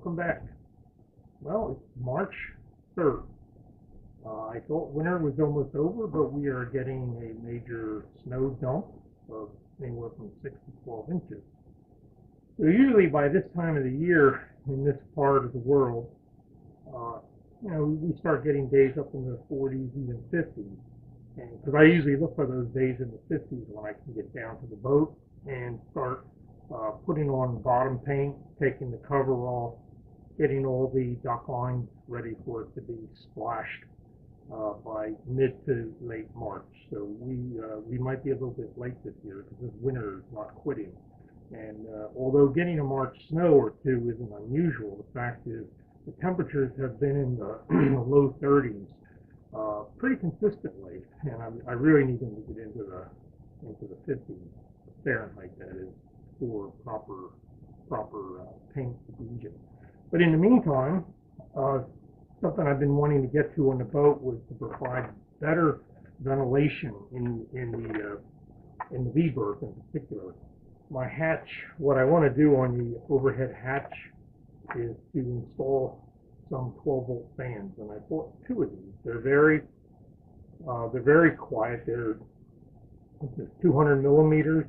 Welcome back. Well, it's March 3rd. I thought winter was almost over, but we are getting a major snow dump of anywhere from 6 to 12 inches. So usually by this time of the year in this part of the world, we start getting days up in the 40s, even 50s. And because I usually look for those days in the 50s when I can get down to the boat and start putting on bottom paint, taking the cover off, getting all the dock lines ready for it to be splashed by mid to late March. So we might be a little bit late this year because this winter is not quitting. And although getting a March snow or two isn't unusual, the fact is the temperatures have been in the low 30s pretty consistently, and I really need them to get into the 50s Fahrenheit, that is, for proper paint adhesion. But in the meantime, something I've been wanting to get to on the boat was to provide better ventilation in the V berth in particular. My hatch, what I want to do on the overhead hatch is to install some 12-volt fans, and I bought two of these. They're very quiet. They're 200 millimeters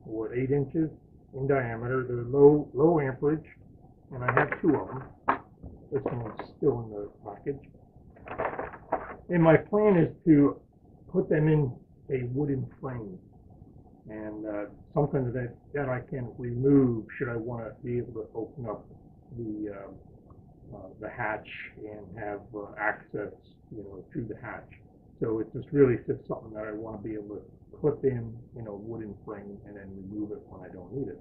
or 8 inches in diameter. They're low amperage, and I have two of them. This one is still in the package. And my plan is to put them in a wooden frame, and something that I can remove should I want to be able to open up the hatch and have access, through the hatch. So it's just really just something that I want to be able to clip in a wooden frame and then remove it when I don't need it.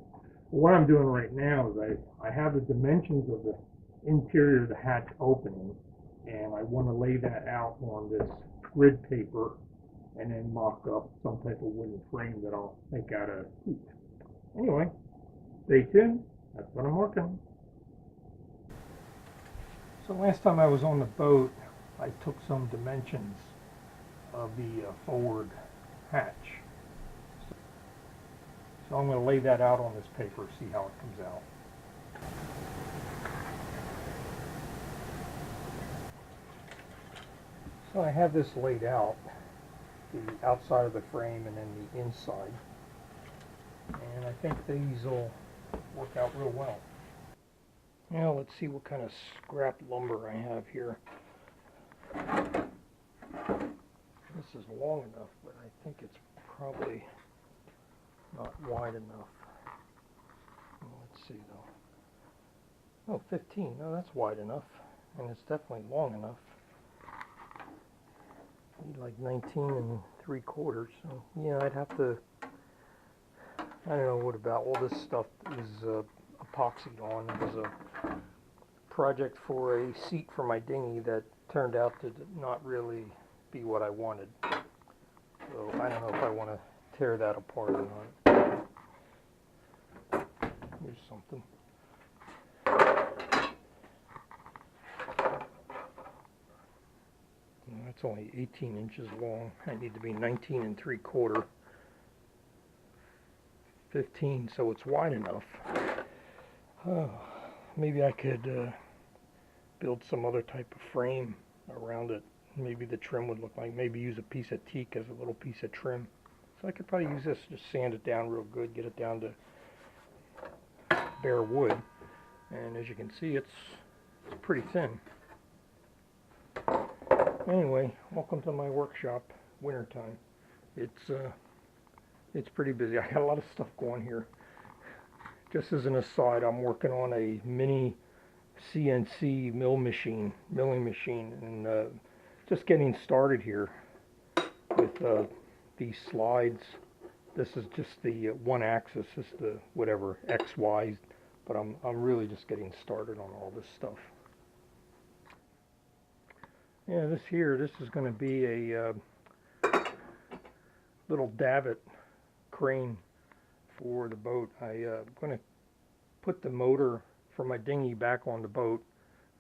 What I'm doing right now is I have the dimensions of the interior of the hatch opening, and I want to lay that out on this grid paper and then mock up some type of wooden frame that I'll make out of teak. Anyway, stay tuned. That's what I'm working on. So last time I was on the boat, I took some dimensions of the forward hatch. So I'm going to lay that out on this paper, see how it comes out. So I have this laid out, the outside of the frame and then the inside. And I think these will work out real well. Now let's see what kind of scrap lumber I have here. This is long enough, but I think it's probably not wide enough. Let's see though. Oh, 15. No, that's wide enough. And it's definitely long enough. Need like 19 3/4. So yeah, I'd have to, I don't know what about all this stuff is epoxied on. It was a project for a seat for my dinghy that turned out to not really be what I wanted. So I don't know if I want to tear that apart or not. Here's something. That's only 18 inches long. I need to be 19 3/4. 15, so it's wide enough. Maybe I could build some other type of frame around it. Maybe the trim would look like, maybe use a piece of teak as a little piece of trim. So I could probably use this, just sand it down real good, get it down to bare wood. And as you can see, it's pretty thin. Anyway, welcome to my workshop, wintertime. It's pretty busy. I got a lot of stuff going here. Just as an aside, I'm working on a mini CNC milling machine, and just getting started here with these slides. This is just the one axis, is the whatever X, Y, but I'm really just getting started on all this stuff. Yeah, this is going to be a little davit crane for the boat. I'm going to put the motor for my dinghy back on the boat,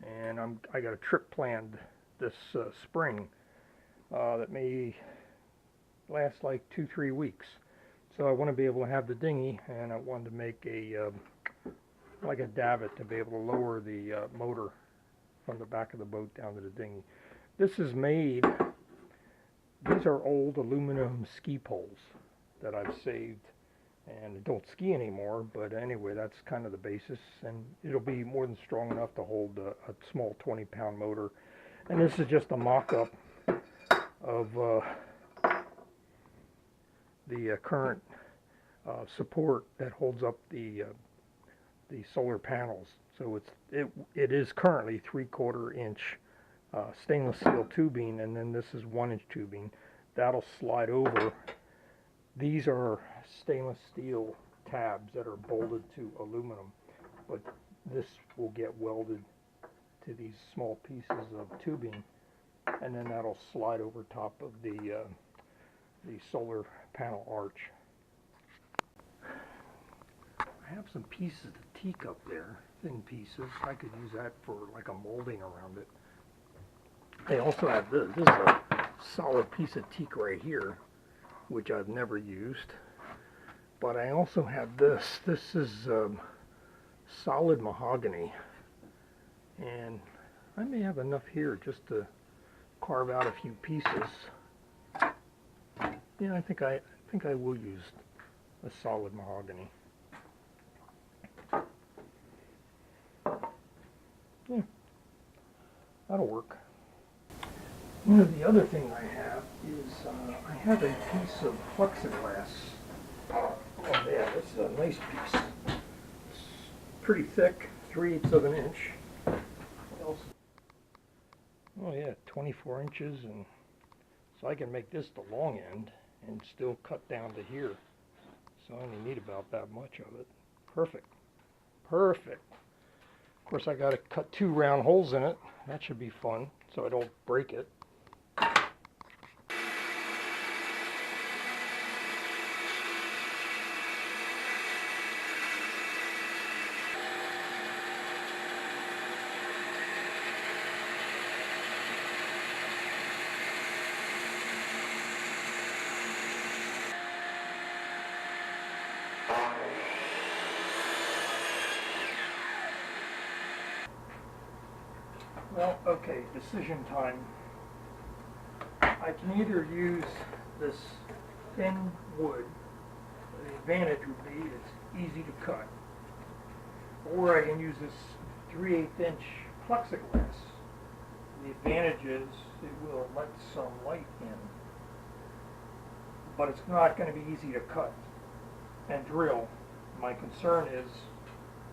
and I got a trip planned this spring that may last like 2-3 weeks. So I want to be able to have the dinghy, and I wanted to make a like a davit to be able to lower the motor from the back of the boat down to the dinghy. This is made, these are old aluminum ski poles that I've saved, and I don't ski anymore, but anyway, that's kind of the basis, and it'll be more than strong enough to hold a small 20-pound motor. And this is just a mock-up of the current support that holds up the solar panels. So it is currently 3/4 inch stainless steel tubing, and then this is 1-inch tubing. That'll slide over. These are stainless steel tabs that are bolted to aluminum, but this will get welded to these small pieces of tubing, and then that'll slide over top of the solar panel arch. I have some pieces of teak up there, thin pieces. I could use that for like a molding around it. I also have this. This is a solid piece of teak right here, which I've never used. But I also have this. This is solid mahogany, and I may have enough here just to carve out a few pieces. Yeah, I think I will use a solid mahogany. Yeah, that'll work. You know, the other thing I have is I have a piece of plexiglass. Oh yeah, this is a nice piece. It's pretty thick, 3/8 of an inch. What else? Oh yeah, 24 inches, and so I can make this the long end and still cut down to here. So I only need about that much of it. Perfect. Perfect. Of course, I got to cut 2 round holes in it. That should be fun, so I don't break it. Well, okay, decision time. I can either use this thin wood, the advantage would be it's easy to cut, or I can use this 3/8 inch plexiglass. The advantage is it will let some light in, but it's not going to be easy to cut and drill. My concern is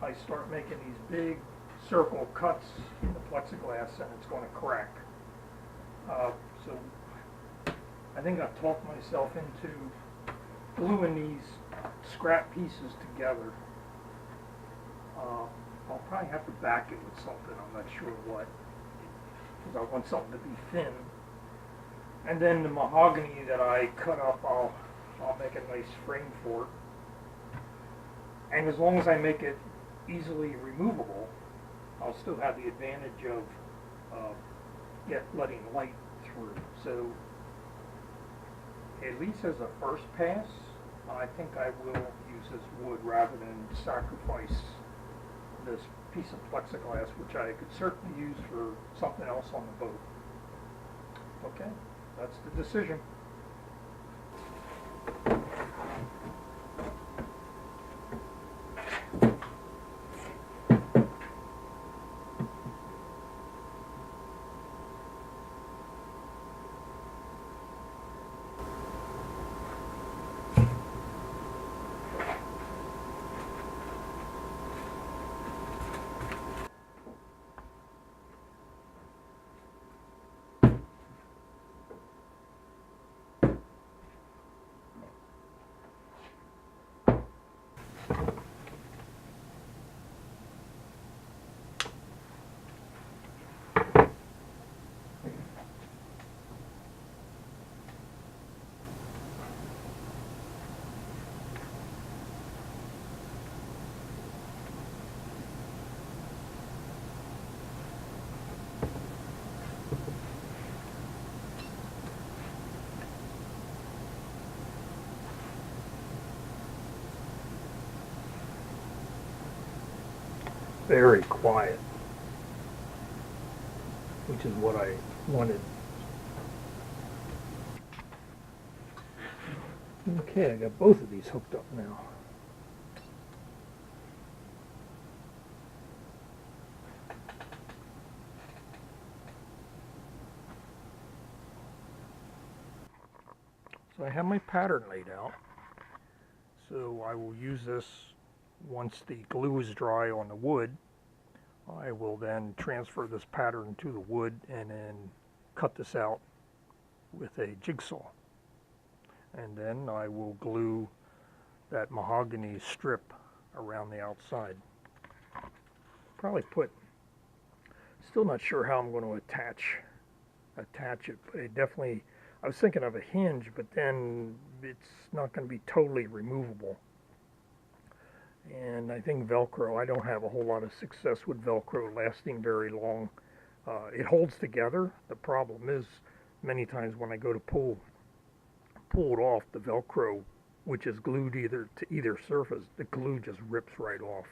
I start making these big circle cuts in the plexiglass and it's going to crack. So I think I've talked myself into gluing these scrap pieces together. I'll probably have to back it with something, I'm not sure what, because I want something to be thin. And then the mahogany that I cut up, I'll make a nice frame for it. And as long as I make it easily removable, I'll still have the advantage of letting light through. So at least as a first pass, I think I will use this wood rather than sacrifice this piece of plexiglass, which I could certainly use for something else on the boat. Okay, that's the decision. very quiet, which is what I wanted. Okay, I got both of these hooked up now. So I have my pattern laid out. So I will use this once the glue is dry on the wood. I will then transfer this pattern to the wood and then cut this out with a jigsaw. And then I will glue that mahogany strip around the outside. Probably put, still not sure how I'm going to attach it, but it definitely, I was thinking of a hinge, but then it's not going to be totally removable. And I think Velcro, I don't have a whole lot of success with Velcro lasting very long. It holds together. The problem is, many times when I go to pull it off, the Velcro, which is glued to either surface, the glue just rips right off.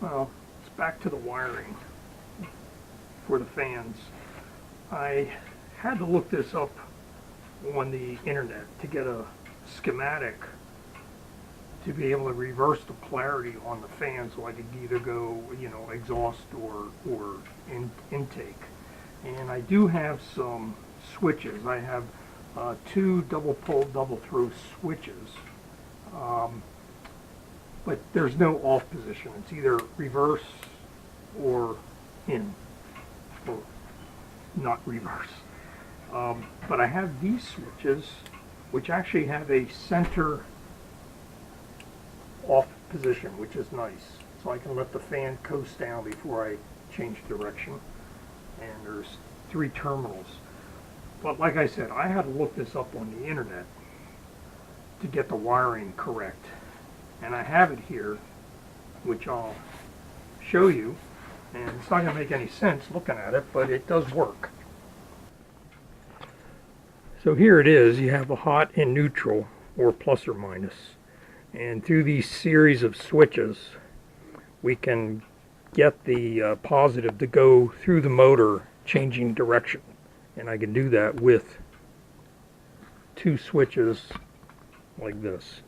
Well, it's back to the wiring for the fans. I had to look this up on the internet to get a schematic to be able to reverse the polarity on the fan, so I could either go, exhaust or intake. And I do have some switches. I have two double pull, double throw switches. But there's no off position. It's either reverse or in, or not reverse. But I have these switches, which actually have a center off position, which is nice. So I can let the fan coast down before I change direction. And there's 3 terminals. But like I said, I had to look this up on the internet to get the wiring correct. And I have it here, which I'll show you. And it's not going to make any sense looking at it, but it does work. So here it is. You have a hot and neutral, or plus or minus. And through these series of switches, we can get the positive to go through the motor changing direction. And I can do that with 2 switches like this.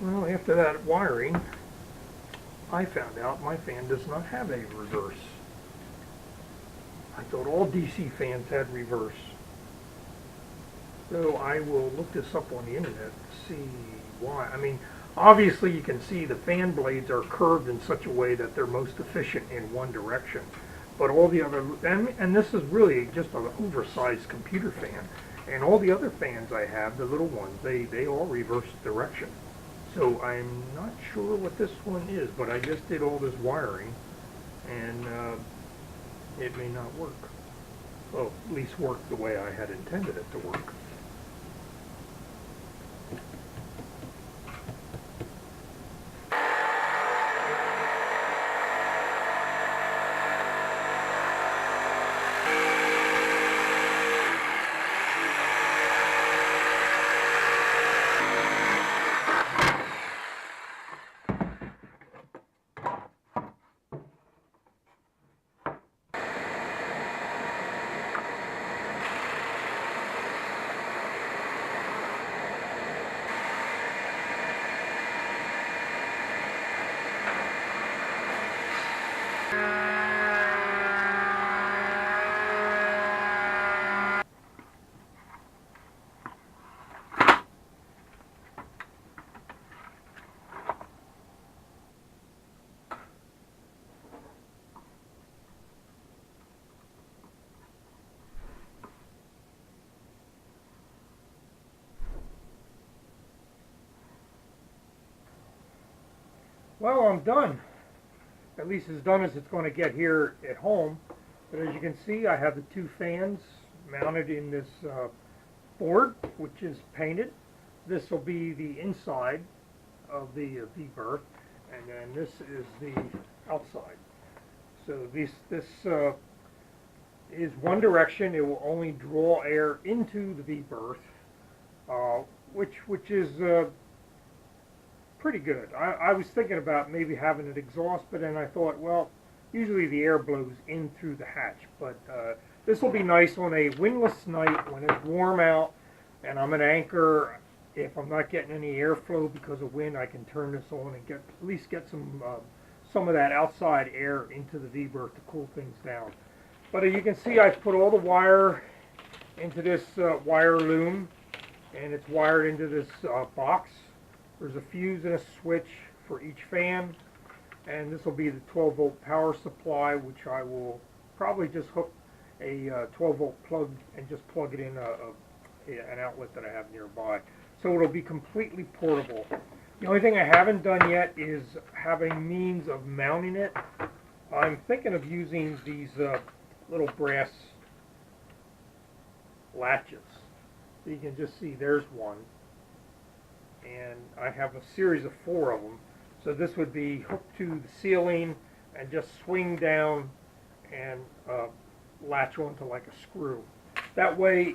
Well, after that wiring, I found out my fan does not have a reverse. I thought all DC fans had reverse. So I will look this up on the internet to see why. I mean, obviously you can see the fan blades are curved in such a way that they're most efficient in one direction. But all the other, and this is really just an oversized computer fan. And all the other fans I have, the little ones, they all reverse direction. So I'm not sure what this one is, but I just did all this wiring, and it may not work. Well, at least work the way I had intended it to work. Well, I'm done. At least as done as it's going to get here at home. But as you can see, I have the two fans mounted in this board, which is painted. This will be the inside of the berth, and then this is the outside. So this is one direction. It will only draw air into the berth, which is pretty good. I was thinking about maybe having it exhaust, but then I thought, well, usually the air blows in through the hatch, but this will be nice on a windless night when it's warm out and I'm at anchor. If I'm not getting any airflow because of wind, I can turn this on and at least get some of that outside air into the V-berth to cool things down. But as you can see, I've put all the wire into this wire loom, and it's wired into this box. There's a fuse and a switch for each fan, and this will be the 12-volt power supply, which I will probably just hook a 12-volt plug and just plug it in an outlet that I have nearby. So it'll be completely portable. The only thing I haven't done yet is having means of mounting it. I'm thinking of using these little brass latches. So you can just see there's one. And I have a series of 4 of them. So this would be hooked to the ceiling and just swing down and latch onto like a screw. That way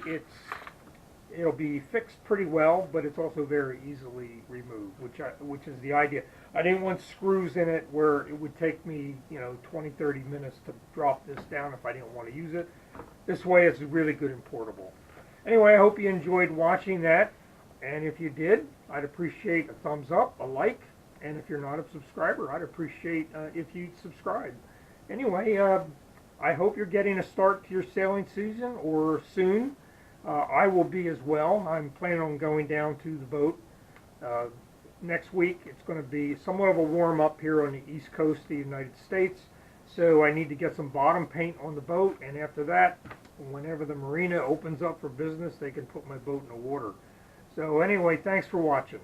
it'll be fixed pretty well, but it's also very easily removed, which is the idea. I didn't want screws in it where it would take me 20-30 minutes to drop this down if I didn't want to use it. This way it's really good and portable. Anyway, I hope you enjoyed watching that. And if you did, I'd appreciate a thumbs up, a like, and if you're not a subscriber, I'd appreciate if you'd subscribe. Anyway, I hope you're getting a start to your sailing season, or soon. I will be as well. I'm planning on going down to the boat next week. It's going to be somewhat of a warm-up here on the east coast of the United States, so I need to get some bottom paint on the boat, and after that, whenever the marina opens up for business, they can put my boat in the water. So anyway, thanks for watching.